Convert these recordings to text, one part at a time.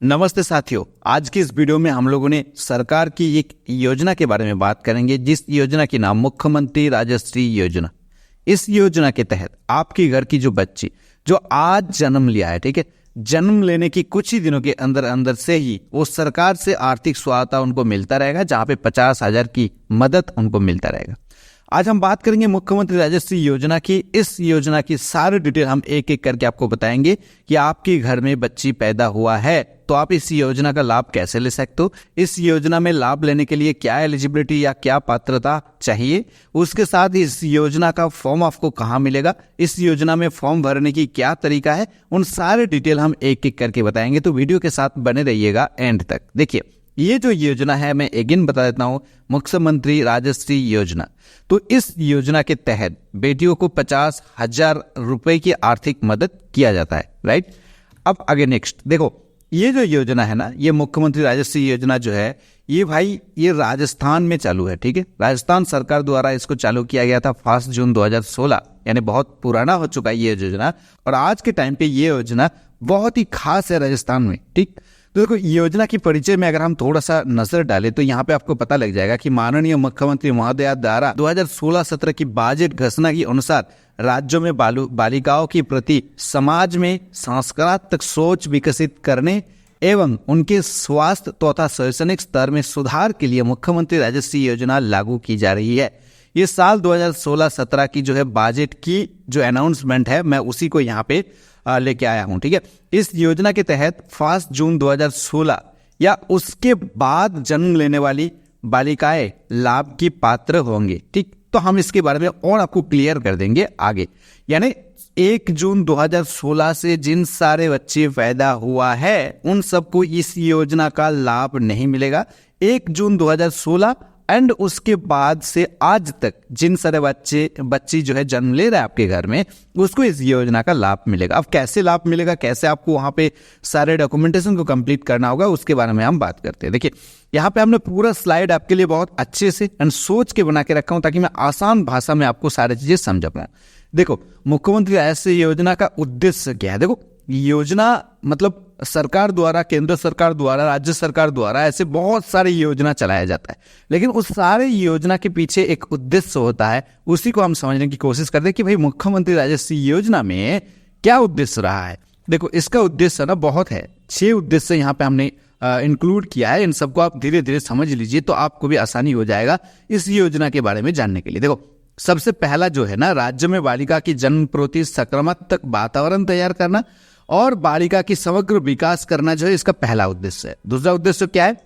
नमस्ते साथियों, आज की इस वीडियो में हम लोगों ने सरकार की एक योजना के बारे में बात करेंगे, जिस योजना की नाम मुख्यमंत्री राजश्री योजना। इस योजना के तहत आपके घर की जो बच्ची जो आज जन्म लिया है, ठीक है, जन्म लेने की कुछ ही दिनों के अंदर अंदर से ही वो सरकार से आर्थिक सहायता उनको मिलता रहेगा, जहां पे 50,000 की मदद उनको मिलता रहेगा। आज हम बात करेंगे मुख्यमंत्री राजश्री योजना की। इस योजना की सारी डिटेल हम एक एक करके आपको बताएंगे कि आपके घर में बच्ची पैदा हुआ है तो आप इस योजना का लाभ कैसे ले सकते हो, इस योजना में लाभ लेने के लिए क्या एलिजिबिलिटी या क्या पात्रता चाहिए, उसके साथ ही इस योजना का फॉर्म आपको कहाँ मिलेगा, इस योजना में फॉर्म भरने की क्या तरीका है, उन सारे डिटेल हम एक एक करके बताएंगे। तो वीडियो के साथ बने रहिएगा एंड तक। देखिए, ये जो योजना है, मैं अगेन बता देता हूं, मुख्यमंत्री राजश्री योजना। तो इस योजना के तहत बेटियों को 50,000 रुपए की आर्थिक मदद किया जाता है, राइट। अब आगे नेक्स्ट देखो, ये जो योजना है ना, ये मुख्यमंत्री राजश्री योजना जो है, ये भाई ये राजस्थान में चालू है, ठीक है। राजस्थान सरकार द्वारा इसको चालू किया गया था 1 जून 2016, यानी बहुत पुराना हो चुका है ये योजना। और आज के टाइम पे ये योजना बहुत ही खास है राजस्थान में, ठीक। तो देखो, योजना की परिचय में अगर हम थोड़ा सा नजर डालें तो यहाँ पे आपको पता लग जाएगा कि माननीय मुख्यमंत्री महोदया द्वारा 2016-17 की बजट घोषणा के अनुसार राज्यों में बालिकाओं के प्रति समाज में सांस्कृतिक सोच विकसित करने एवं उनके स्वास्थ्य तथा शैक्षणिक स्तर में सुधार के लिए मुख्यमंत्री राजश्री योजना लागू की जा रही है। ये साल 2016-17 की जो है बजट की जो अनाउंसमेंट है, मैं उसी को यहाँ पे लेके आया हूं, ठीक है। इस योजना के तहत 1 जून 2016 या उसके बाद जन्म लेने वाली बालिकाएं लाभ की पात्र होंगे, ठीक। तो हम इसके बारे में और आपको क्लियर कर देंगे आगे। यानी 1 जून 2016 से जिन सारे बच्चे पैदा हुआ है उन सबको इस योजना का लाभ नहीं मिलेगा। 1 जून 2016 एंड उसके बाद से आज तक जिन सारे बच्ची जो है जन्म ले रहा है आपके घर में, उसको इस योजना का लाभ मिलेगा। अब कैसे लाभ मिलेगा, कैसे आपको वहां पे सारे डॉक्यूमेंटेशन को कंप्लीट करना होगा, उसके बारे में हम बात करते हैं। देखिए, यहाँ पे हमने पूरा स्लाइड आपके लिए बहुत अच्छे से एंड सोच के बना के रखा हूं, ताकि मैं आसान भाषा में आपको सारी चीजें समझा पाऊं। देखो, मुख्यमंत्री राजश्री योजना का उद्देश्य क्या है। देखो, योजना मतलब सरकार द्वारा, केंद्र सरकार द्वारा, राज्य सरकार द्वारा ऐसे बहुत सारी योजना चलाया जाता है, लेकिन उस सारे योजना के पीछे एक उद्देश्य होता है। उसी को हम समझने की कोशिश करते हैं कि भाई मुख्यमंत्री राजश्री योजना में क्या उद्देश्य रहा है। देखो, इसका उद्देश्य ना बहुत है, 6 उद्देश्य यहाँ पे हमने इंक्लूड किया है। इन सबको आप धीरे धीरे समझ लीजिए तो आपको भी आसानी हो जाएगा इस योजना के बारे में जानने के लिए। देखो, सबसे पहला जो है ना, राज्य में बालिका की जन्म प्रति सकारात्मक वातावरण तैयार करना और बालिका की समग्र विकास करना जो है इसका पहला उद्देश्य है। दूसरा उद्देश्य क्या है,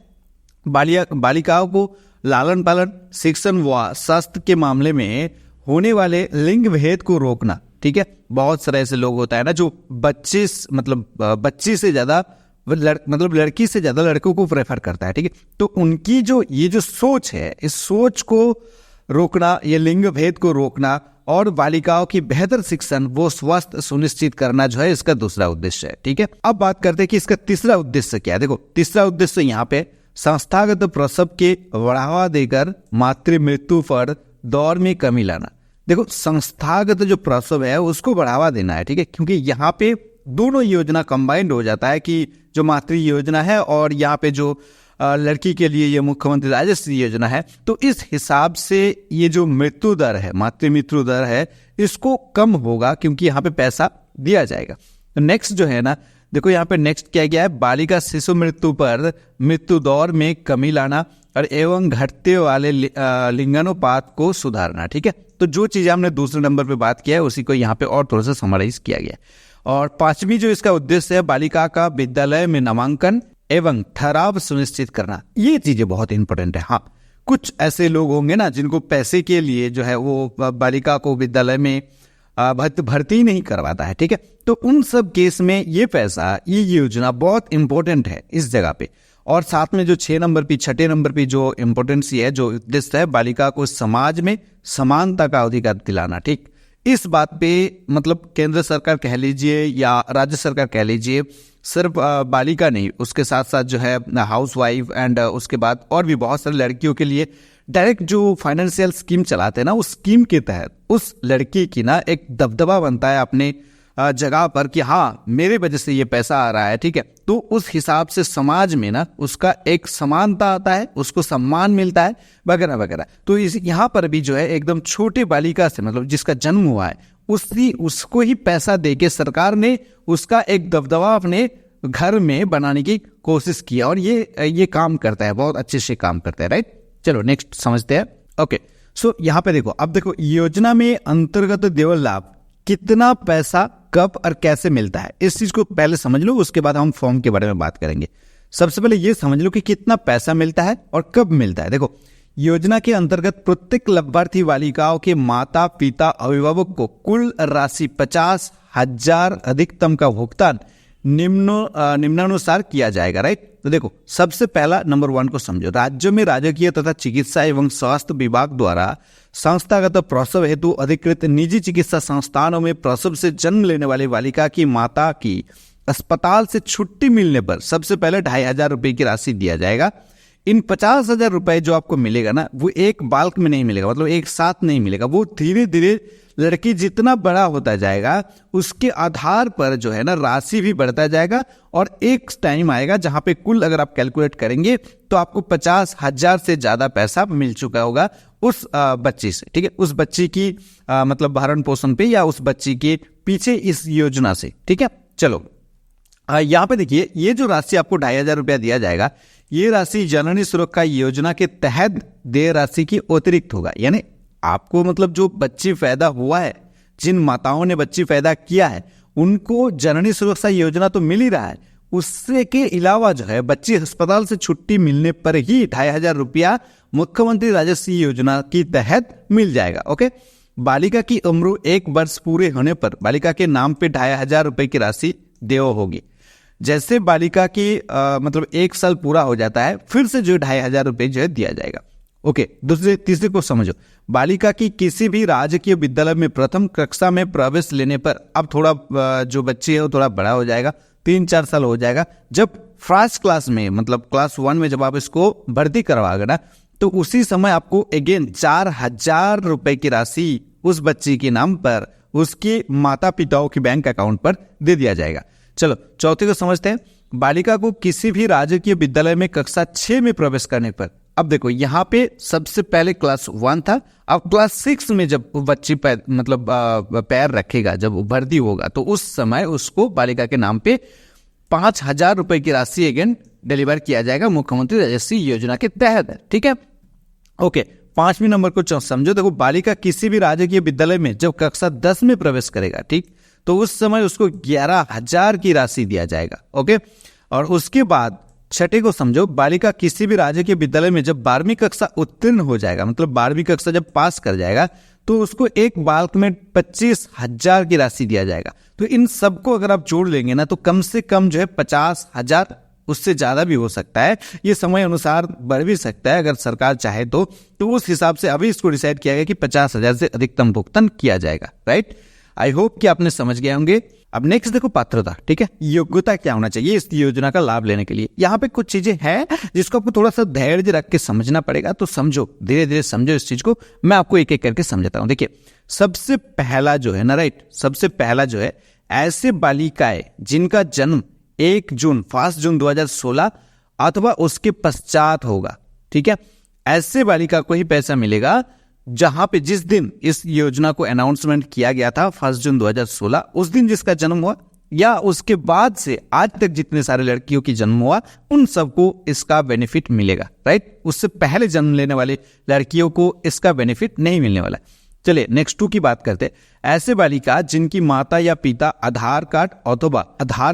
बालिकाओं को लालन पालन, शिक्षण व स्वास्थ्य के मामले में होने वाले लिंग भेद को रोकना, ठीक है। बहुत सारे ऐसे लोग होता है ना जो बच्ची से ज्यादा लड़की से ज्यादा लड़कों को प्रेफर करता है, ठीक है। तो उनकी जो ये जो सोच है, इस सोच को रोकना, ये लिंग भेद को रोकना और बालिकाओं की बेहतर शिक्षण वो स्वास्थ्य सुनिश्चित करना जो है इसका दूसरा उद्देश्य है, ठीक है। अब बात करते हैं कि इसका तीसरा उद्देश्य क्या है। देखो, तीसरा उद्देश्य यहाँ पे संस्थागत प्रसव के बढ़ावा देकर मातृ मृत्यु पर दौर में कमी लाना। देखो, संस्थागत जो प्रसव है उसको बढ़ावा देना है, ठीक है, क्योंकि यहाँ पे दोनों योजना कंबाइंड हो जाता है कि जो मातृ योजना है और यहाँ पे जो लड़की के लिए ये मुख्यमंत्री राजश्री योजना है। तो इस हिसाब से ये जो मृत्यु दर है, मातृ मृत्यु दर है, इसको कम होगा क्योंकि यहाँ पे पैसा दिया जाएगा। तो नेक्स्ट जो है ना, देखो यहाँ पे नेक्स्ट क्या गया है, बालिका शिशु मृत्यु पर मृत्यु दर में कमी लाना और एवं घटते वाले लिंगानुपात को सुधारना, ठीक है। तो जो चीज हमने दूसरे नंबर पे बात किया है उसी को यहाँ पे और थोड़ा सा समराइज किया गया। और पांचवी जो इसका उद्देश्य है, बालिका का विद्यालय में नामांकन एवं ठहराव सुनिश्चित करना। ये चीजें बहुत इंपॉर्टेंट है। हाँ, कुछ ऐसे लोग होंगे ना जिनको पैसे के लिए जो है वो बालिका को विद्यालय में भर्ती नहीं करवाता है, ठीक है। तो उन सब केस में ये पैसा, ये योजना बहुत इंपॉर्टेंट है इस जगह पे। और साथ में जो 6 नंबर पे, 6ठे नंबर पे जो इम्पोर्टेंस है, जो उद्देश्य है, बालिका को समाज में समानता का अधिकार दिलाना, ठीक। इस बात पे मतलब केंद्र सरकार कह लीजिए या राज्य सरकार कह लीजिए, सिर्फ बालिका नहीं, उसके साथ साथ जो है हाउस वाइफ एंड उसके बाद और भी बहुत सारी लड़कियों के लिए डायरेक्ट जो फाइनेंशियल स्कीम चलाते हैं ना, उस स्कीम के तहत उस लड़की की ना एक दबदबा बनता है अपने जगह पर कि हाँ, मेरे वजह से ये पैसा आ रहा है, ठीक है। तो उस हिसाब से समाज में ना उसका एक समानता आता है, उसको सम्मान मिलता है वगैरह वगैरह। तो इस यहाँ पर भी जो है एकदम छोटे बालिका से मतलब जिसका जन्म हुआ है उसको ही पैसा देके सरकार ने उसका एक दबदबा अपने घर में बनाने की कोशिश किया और ये काम करता है, बहुत अच्छे से काम करता है, राइट। चलो नेक्स्ट समझते हैं। ओके, सो यहाँ पे देखो, अब देखो योजना में अंतर्गत देय लाभ कितना पैसा कब और कैसे मिलता है, इस चीज को पहले समझ लो, उसके बाद हम फॉर्म के बारे में बात करेंगे। सबसे पहले ये समझ लो कि कितना पैसा मिलता है और कब मिलता है। देखो, योजना के अंतर्गत प्रत्येक लाभार्थी बालिकाओं के माता पिता अभिभावक को कुल राशि 50,000 अधिकतम का भुगतान निम्नानुसार किया जाएगा, राइट। तो देखो, सबसे पहला नंबर 1 को समझो। राज्यों में राजकीय तथा चिकित्सा एवं स्वास्थ्य विभाग द्वारा संस्थागत प्रसव हेतु अधिकृत निजी चिकित्सा संस्थानों में प्रसव से जन्म लेने वाली बालिका की माता की अस्पताल से छुट्टी मिलने पर सबसे पहले 2,500 रुपए की राशि दिया जाएगा। इन 50,000 रुपए जो आपको मिलेगा ना, वो एक बाल्क में नहीं मिलेगा, मतलब एक साथ नहीं मिलेगा, वो धीरे धीरे लड़की जितना बड़ा होता जाएगा उसके आधार पर जो है ना राशि भी बढ़ता जाएगा और एक टाइम आएगा जहां पे कुल अगर आप कैलकुलेट करेंगे तो आपको 50,000 से ज्यादा पैसा मिल चुका होगा उस बच्ची से, ठीक है, उस बच्ची की मतलब भरण पोषण पे या उस बच्ची के पीछे इस योजना से, ठीक है। चलो यहाँ पे देखिए, ये जो राशि आपको 2,500 रुपया दिया जाएगा, ये राशि जननी सुरक्षा योजना के तहत देय राशि की अतिरिक्त होगा। यानी आपको मतलब जो बच्ची पैदा हुआ है, जिन माताओं ने बच्ची पैदा किया है, उनको जननी सुरक्षा योजना तो मिल ही रहा है, उससे के अलावा जो है बच्ची अस्पताल से छुट्टी मिलने पर ही 2,500 रुपया मुख्यमंत्री राजश्री योजना के तहत मिल जाएगा। ओके, बालिका की उम्र 1 वर्ष पूरे होने पर बालिका के नाम पे 2,500 रुपए की राशि देय होगी। जैसे बालिका की मतलब 1 साल पूरा हो जाता है, फिर से जो 2,500 रुपए जो है दिया जाएगा। ओके, तीसरे को समझो। बालिका की किसी भी राजकीय विद्यालय में प्रथम कक्षा में प्रवेश लेने पर, अब थोड़ा जो बच्ची है वो थोड़ा बड़ा हो जाएगा, 3-4 साल हो जाएगा, जब फर्स्ट क्लास में मतलब क्लास 1 में जब आप इसको भर्ती करवाओगे ना, तो उसी समय आपको अगेन 4,000 रुपए की राशि उस बच्ची के नाम पर उसके माता पिताओं के बैंक अकाउंट पर दे दिया जाएगा। चलो चौथे को समझते हैं। बालिका को किसी भी राजकीय विद्यालय में कक्षा 6 में प्रवेश करने पर, अब देखो यहाँ पे सबसे पहले क्लास 1 था, अब क्लास 6 में जब बच्ची मतलब पैर रखेगा, जब भर्ती होगा, तो उस समय उसको बालिका के नाम पे 5,000 रुपए की राशि अगेन डिलीवर किया जाएगा मुख्यमंत्री राजश्री योजना के तहत, ठीक है। ओके, 5वें नंबर को समझो। देखो, बालिका किसी भी राजकीय विद्यालय में जब कक्षा 10 में प्रवेश करेगा, ठीक, तो उस समय उसको 11,000 की राशि दिया जाएगा। ओके, और उसके बाद छठे को समझो। बालिका किसी भी राजकीय विद्यालय में जब 12वीं कक्षा उत्तीर्ण हो जाएगा, मतलब 12वीं कक्षा जब पास कर जाएगा, तो उसको एक बाल्क में 25,000 की राशि दिया जाएगा। तो इन सबको अगर आप जोड़ लेंगे ना, तो कम से कम जो है 50,000, उससे ज्यादा भी हो सकता है, ये समय अनुसार बढ़ भी सकता है अगर सरकार चाहे तो उस हिसाब से अभी इसको डिसाइड किया गया कि 50,000 से अधिकतम भुगतान किया जाएगा, राइट। आई होप कि आपने समझ गए होंगे। अब नेक्स्ट देखो, पात्रता, ठीक है, योग्यता क्या होना चाहिए इस योजना का लाभ लेने के लिए। यहाँ पे कुछ चीजें हैं जिसको आपको थोड़ा सा धैर्य रख के समझना पड़ेगा, तो समझो, धीरे धीरे समझो इस चीज को, मैं आपको एक एक करके समझाता हूँ। देखिए, सबसे पहला जो है ना, राइट, सबसे पहला जो है, ऐसे बालिकाएं जिनका जन्म 1 जून 2016 अथवा उसके पश्चात होगा, ठीक है, ऐसे बालिका को ही पैसा मिलेगा जहां पे जिस दिन इस योजना को अनाउंसमेंट किया गया था 1 जून 2016, उस दिन जिसका जन्म हुआ या उसके बाद से आज तक जितने सारे लड़कियों की जन्म हुआ, उन सबको इसका बेनिफिट मिलेगा, राइट। उससे पहले जन्म लेने वाले लड़कियों को इसका बेनिफिट नहीं मिलने वाला। चलिए नेक्स्ट 2 की बात करते हैं। ऐसे बालिका जिनकी माता या पिता आधार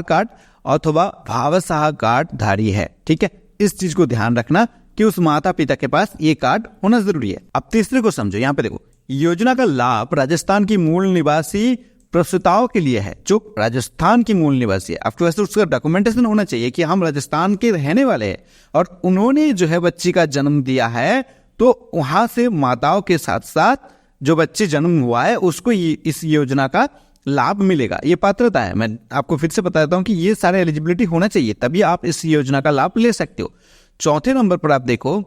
कार्ड अथवा भावसाह कार्ड धारी है, ठीक है, इस चीज को ध्यान रखना कि उस माता पिता के पास ये कार्ड होना जरूरी है। अब तीसरे को समझो। यहाँ पे देखो, योजना का लाभ राजस्थान की मूल निवासी प्रसूताओं के लिए है, जो राजस्थान की मूल निवासी है। आपके पास उसका डॉक्यूमेंटेशन होना चाहिए कि हम राजस्थान के रहने वाले हैं और उन्होंने जो है बच्ची का जन्म दिया है, तो वहां से माताओं के साथ साथ जो बच्चे जन्म हुआ है उसको इस योजना का लाभ मिलेगा। ये पात्रता है। मैं आपको फिर से बता देता हूं कि ये सारे एलिजिबिलिटी होना चाहिए, तभी आप इस योजना का लाभ ले सकते हो। चौथे नंबर पर आप देखो,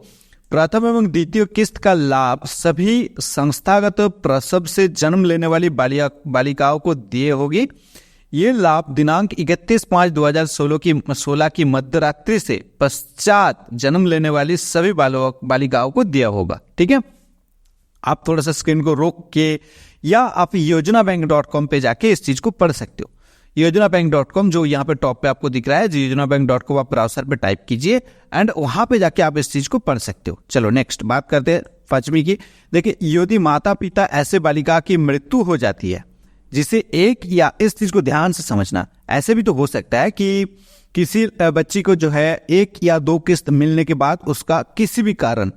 प्रथम एवं द्वितीय किस्त का लाभ सभी संस्थागत प्रसव से जन्म लेने वाली बालिकाओं को दिए होगी। ये लाभ दिनांक 31/5/2016 की मध्यरात्रि से पश्चात जन्म लेने वाली सभी बालिकाओं को दिया होगा। ठीक है, आप थोड़ा सा स्क्रीन को रोक के या आप योजनाbank.com पे जाके इस चीज को पढ़ सकते हो। योजनाbank.com जो यहाँ पे टॉप पे आपको दिख रहा है, योजनाbank.com आप ब्राउजर पे टाइप कीजिए एंड वहां पे जाके आप इस चीज को पढ़ सकते हो। चलो नेक्स्ट बात करते हैं 5वीं की। देखिए, यदि माता पिता ऐसे बालिका की मृत्यु हो जाती है जिसे एक या, इस चीज को ध्यान से समझना, ऐसे भी तो हो सकता है कि किसी बच्ची को जो है 1 या 2 किस्त मिलने के बाद उसका किसी भी कारण,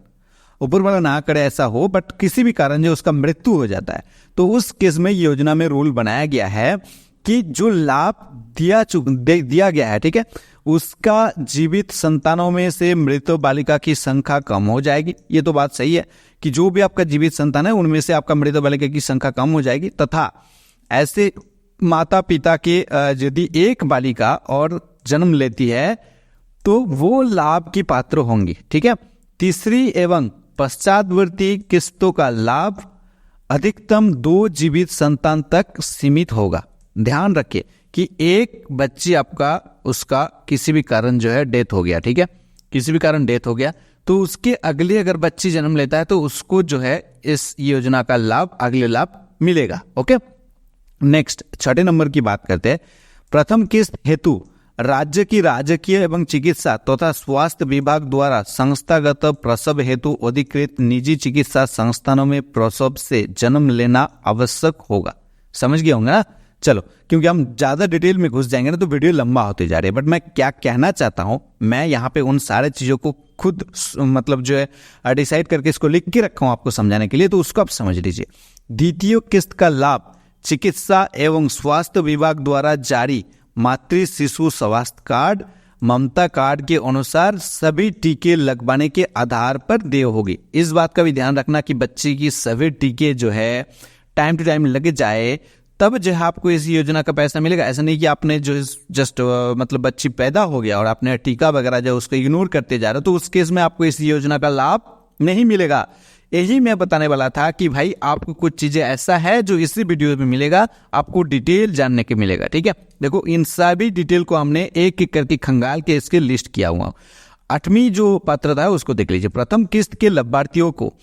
ऊपर वाला ना करे ऐसा हो, बट किसी भी कारण जो उसका मृत्यु हो जाता है, तो उस केस में योजना में रूल बनाया गया है कि जो लाभ दिया गया है, ठीक है, उसका जीवित संतानों में से मृत बालिका की संख्या कम हो जाएगी। ये तो बात सही है कि जो भी आपका जीवित संतान है उनमें से आपका मृत बालिका की संख्या कम हो जाएगी, तथा ऐसे माता पिता के यदि एक बालिका और जन्म लेती है तो वो लाभ की पात्र होंगी। ठीक है, तीसरी एवं पश्चातवर्ती किस्तों का लाभ अधिकतम 2 जीवित संतान तक सीमित होगा। ध्यान रखिए कि एक बच्ची आपका, उसका किसी भी कारण जो है डेथ हो गया, ठीक है, किसी भी कारण डेथ हो गया, तो उसके अगली अगर बच्ची जन्म लेता है तो उसको जो है इस योजना का लाभ, अगले लाभ मिलेगा। ओके, नेक्स्ट 6 नंबर की बात करते हैं। प्रथम किस्त हेतु राज्य की राजकीय एवं चिकित्सा तथा स्वास्थ्य विभाग द्वारा संस्थागत प्रसव हेतु अधिकृत निजी चिकित्सा संस्थानों में प्रसव से जन्म लेना आवश्यक होगा। समझ गए होंगे ना? चलो, क्योंकि हम ज्यादा डिटेल में घुस जाएंगे ना तो वीडियो लंबा होते जा रही है, बट मैं क्या कहना चाहता हूं, मैं यहाँ पे उन सारे चीजों को खुद मतलब जो है डिसाइड करके इसको लिख के रखा हूं आपको समझाने के लिए, तो उसको आप समझ लीजिए। द्वितीय किस्त का लाभ चिकित्सा एवं स्वास्थ्य विभाग द्वारा जारी मातृ शिशु स्वास्थ्य कार्ड, ममता कार्ड के अनुसार सभी टीके लगवाने के आधार पर देय होगी। इस बात का भी ध्यान रखना कि बच्चे की सभी टीके जो है टाइम टू टाइम लगे जाए, तब जो है आपको इस योजना का पैसा मिलेगा। ऐसा नहीं कि आपने जो जस्ट मतलब बच्ची पैदा हो गया और आपने टीका वगैरह जो उसको इग्नोर करते जा रहे हो, तो उस केस में आपको इस योजना का लाभ नहीं मिलेगा। यही मैं बताने वाला था कि भाई आपको कुछ चीजें ऐसा है जो इसी वीडियो में मिलेगा, आपको डिटेल जानने के मिलेगा। ठीक है, देखो इन सभी डिटेल को हमने एक एक करके खंगाल के इसके लिस्ट किया हुआ। 8वीं जो पात्रता है उसको देख लीजिए। प्रथम किस्त के लाभार्थियों को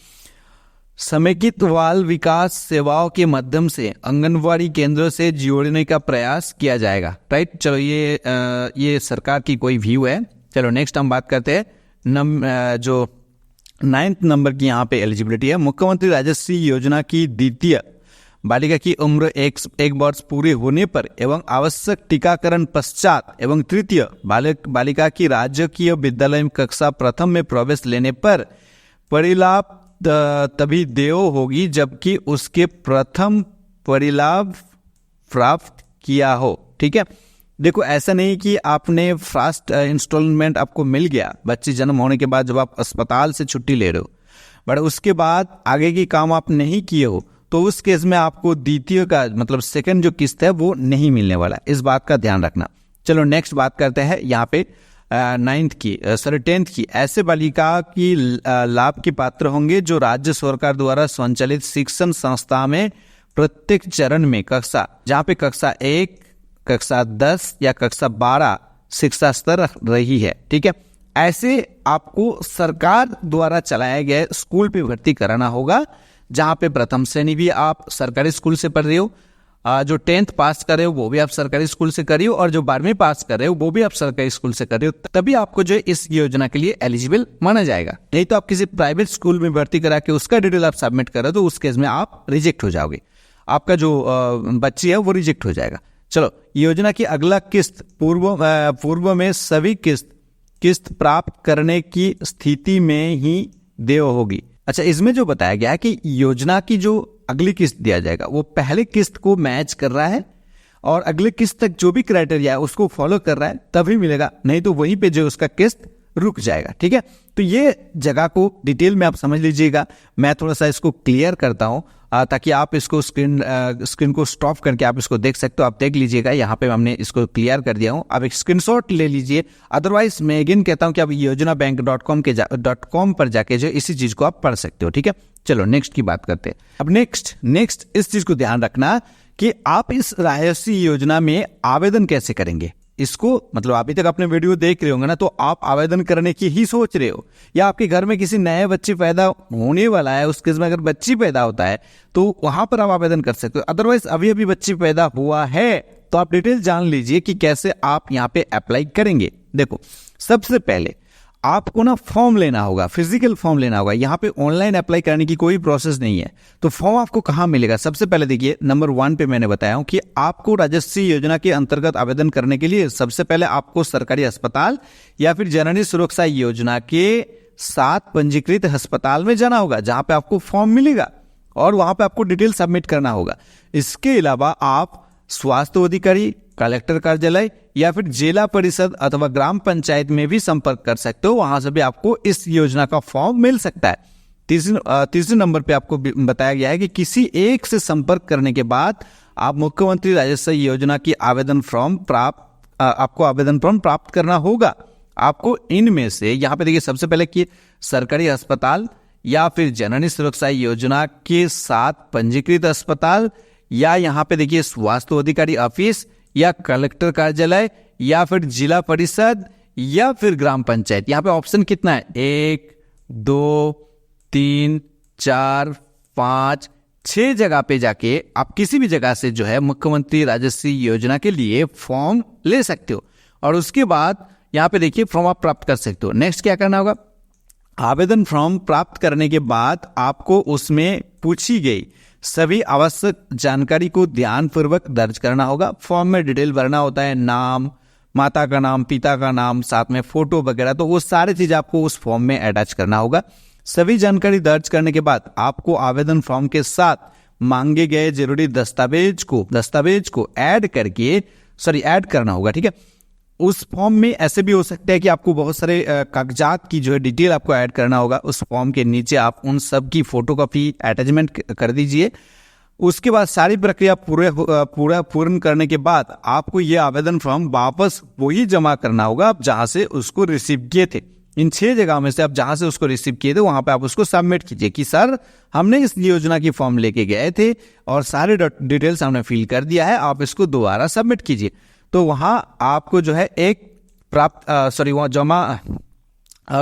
समेकित बाल विकास सेवाओं के माध्यम से आंगनवाड़ी केंद्रों से जोड़ने का प्रयास किया जाएगा। राइट, चलो ये सरकार की कोई व्यू है। चलो नेक्स्ट हम बात करते हैं जो 9th नंबर की यहाँ पे एलिजिबिलिटी है। मुख्यमंत्री राजश्री योजना की द्वितीय बालिका की उम्र 1 वर्ष पूरे होने पर एवं आवश्यक टीकाकरण पश्चात एवं तृतीय बालिका की राजकीय विद्यालय में कक्षा प्रथम में प्रवेश लेने पर परिलाभ तभी देय होगी जबकि उसके प्रथम परिलाभ प्राप्त किया हो। ठीक है, देखो ऐसा नहीं कि आपने फर्स्ट इंस्टॉलमेंट आपको मिल गया बच्चे जन्म होने के बाद, जब आप अस्पताल से छुट्टी ले रहे हो, बट उसके बाद आगे की काम आप नहीं किए हो, तो उस केस में आपको द्वितीय का मतलब सेकंड जो किस्त है वो नहीं मिलने वाला। इस बात का ध्यान रखना। चलो नेक्स्ट बात करते हैं यहाँ पे 10th की। ऐसे बालिका की लाभ की पात्र होंगे जो राज्य सरकार द्वारा संचालित शिक्षण संस्था में प्रत्येक चरण में कक्षा, जहाँ पे कक्षा 1, कक्षा 10 या कक्षा 12 शिक्षा स्तर रही है। ठीक है, ऐसे आपको सरकार द्वारा चलाए गए स्कूल पे भर्ती कराना होगा, जहां पे प्रथम श्रेणी भी आप सरकारी स्कूल से पढ़ रहे हो, जो 10th पास कर रहे हो वो भी आप सरकारी स्कूल से कर रहे हो, और जो 12वीं पास कर रहे हो वो भी आप सरकारी स्कूल से कर रहे हो, तभी आपको जो इस योजना के लिए एलिजिबल माना जाएगा। नहीं तो आप किसी प्राइवेट स्कूल में भर्ती करा के उसका डिटेल आप सबमिट कर रहे हो तो उस केस में आप रिजेक्ट हो जाओगे, आपका जो बच्ची है वो रिजेक्ट हो जाएगा। चलो, योजना की अगला किस्त पूर्व में सभी किस्त प्राप्त करने की स्थिति में ही देय होगी। अच्छा, इसमें जो बताया गया है कि योजना की जो अगली किस्त दिया जाएगा वो पहले किस्त को मैच कर रहा है और अगले किस्त तक जो भी क्राइटेरिया है उसको फॉलो कर रहा है तभी मिलेगा, नहीं तो वहीं पे जो उसका किस्त रुक जाएगा। ठीक है, तो ये जगह को डिटेल में आप समझ लीजिएगा। मैं थोड़ा सा इसको क्लियर करता हूं ताकि आप इसको स्क्रीन को स्टॉप करके आप इसको देख सकते हो। आप देख लीजिएगा, यहाँ पे हमने इसको क्लियर कर दिया हूँ, आप एक स्क्रीनशॉट ले लीजिए। अदरवाइज मैं अगेन कहता हूँ कि आप योजनाbank.com पर जाके जो इसी चीज को आप पढ़ सकते हो। ठीक है, चलो नेक्स्ट की बात करते हैं। अब नेक्स्ट इस चीज को ध्यान रखना कि आप इस राजस्व योजना में आवेदन कैसे करेंगे। इसको मतलब अभी तक आपने वीडियो देख रहे होंगे ना, तो आप आवेदन करने की ही सोच रहे हो, या आपके घर में किसी नए बच्चे पैदा होने वाला है, उस केस में अगर बच्ची पैदा होता है तो वहां पर आप आवेदन कर सकते हो। अदरवाइज अभी अभी बच्ची पैदा हुआ है तो आप डिटेल जान लीजिए कि कैसे आप यहाँ पे अप्लाई करेंगे। देखो, सबसे पहले आपको ना फॉर्म लेना होगा, फिजिकल फॉर्म लेना होगा। यहाँ पे ऑनलाइन अप्लाई करने की कोई प्रोसेस नहीं है। तो फॉर्म आपको कहाँ मिलेगा? सबसे पहले देखिए, नंबर 1 पे मैंने बताया हूँ कि आपको राजस्व योजना के अंतर्गत आवेदन करने के लिए सबसे पहले आपको सरकारी अस्पताल या फिर जननी सुरक्षा योजना के साथ पंजीकृत अस्पताल में जाना होगा, जहां पे आपको फॉर्म मिलेगा और वहां पे आपको डिटेल सबमिट करना होगा। इसके अलावा आप स्वास्थ्य अधिकारी, कलेक्टर कार्यालय या फिर जिला परिषद अथवा ग्राम पंचायत में भी संपर्क कर सकते हो, वहां से भी आपको इस योजना का फॉर्म मिल सकता है। तीसरे नंबर पे आपको बताया गया है कि किसी एक से संपर्क करने के बाद आप मुख्यमंत्री राजस्व योजना की आवेदन फॉर्म प्राप्त करना होगा। आपको इनमें से यहाँ पे देखिए, सबसे पहले कि सरकारी अस्पताल या फिर जननी सुरक्षा योजना के साथ पंजीकृत अस्पताल, या यहाँ पे देखिए स्वास्थ्य अधिकारी ऑफिस या कलेक्टर कार्यालय या फिर जिला परिषद या फिर ग्राम पंचायत। यहाँ पे ऑप्शन कितना है? 1, 2, 3, 4, 5, 6 जगह पे जाके आप किसी भी जगह से जो है मुख्यमंत्री राजस्व योजना के लिए फॉर्म ले सकते हो और उसके बाद यहाँ पे देखिए फॉर्म आप प्राप्त कर सकते हो। नेक्स्ट क्या करना होगा? आवेदन फॉर्म प्राप्त करने के बाद आपको उसमें पूछी गई सभी आवश्यक जानकारी को ध्यानपूर्वक दर्ज करना होगा। फॉर्म में डिटेल भरना होता है, नाम, माता का नाम, पिता का नाम, साथ में फोटो वगैरह, तो वो सारी चीज आपको उस फॉर्म में अटैच करना होगा। सभी जानकारी दर्ज करने के बाद आपको आवेदन फॉर्म के साथ मांगे गए जरूरी दस्तावेज को ऐड करना होगा। ठीक है, उस फॉर्म में ऐसे भी हो सकता है कि आपको बहुत सारे कागजात की जो है डिटेल आपको ऐड करना होगा। उस फॉर्म के नीचे आप उन सब की फोटोकॉपी अटैचमेंट कर दीजिए। उसके बाद सारी प्रक्रिया पूर्ण करने के बाद आपको ये आवेदन फॉर्म वापस वही जमा करना होगा आप जहां से उसको रिसीव किए थे। इन 6 जगह में से आप जहां से उसको रिसीव किए थे वहां पे आप उसको सबमिट कीजिए कि सर हमने इस योजना की फॉर्म लेके गए थे और सारे डिटेल्स हमने फिल कर दिया है, आप इसको दोबारा सबमिट कीजिए। तो वहां आपको जो है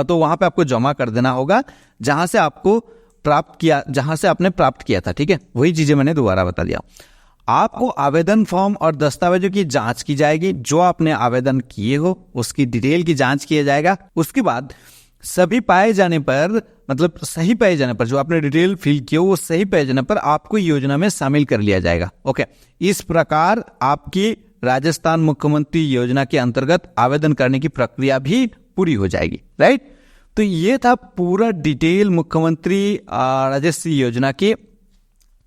तो वहां पे आपको जमा कर देना होगा जहां से आपने प्राप्त किया था। ठीक है, वही चीजें मैंने दोबारा बता दिया। आपको आवेदन फॉर्म और दस्तावेजों की जांच की जाएगी। जो आपने आवेदन किए हो उसकी डिटेल की जांच किया जाएगा। उसके बाद सही पाए जाने पर जो आपने डिटेल फिल किए वो सही पाए जाने पर आपको योजना में शामिल कर लिया जाएगा। ओके, इस प्रकार आपकी राजस्थान मुख्यमंत्री योजना के अंतर्गत आवेदन करने की प्रक्रिया भी पूरी हो जाएगी। राइट, तो ये था पूरा डिटेल मुख्यमंत्री राजस्व योजना के।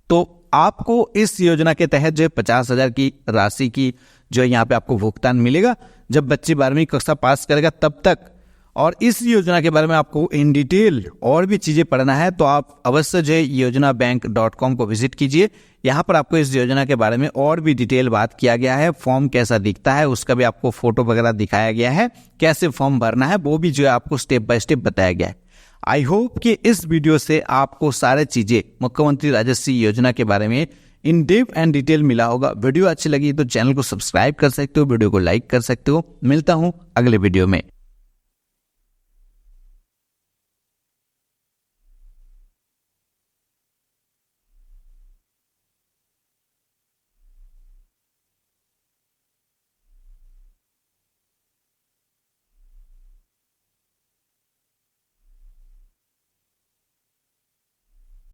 तो आपको इस योजना के तहत जो 50,000 की राशि की जो यहाँ पे आपको भुगतान मिलेगा जब बच्चे 12वीं कक्षा पास करेगा तब तक। और इस योजना के बारे में आपको इन डिटेल और भी चीजें पढ़ना है तो आप अवश्य जो योजनाbank.com को विजिट कीजिए। यहाँ पर आपको इस योजना के बारे में और भी डिटेल बात किया गया है। फॉर्म कैसा दिखता है उसका भी आपको फोटो वगैरह दिखाया गया है, कैसे फॉर्म भरना है वो भी जो है आपको स्टेप बाय स्टेप बताया गया है। आई होप कि इस वीडियो से आपको सारे चीजें मुख्यमंत्री राजस्व योजना के बारे में इन डेप्थ एंड डिटेल मिला होगा। वीडियो अच्छी लगी तो चैनल को सब्सक्राइब कर सकते हो, वीडियो को लाइक कर सकते हो। मिलता हूं अगले वीडियो में।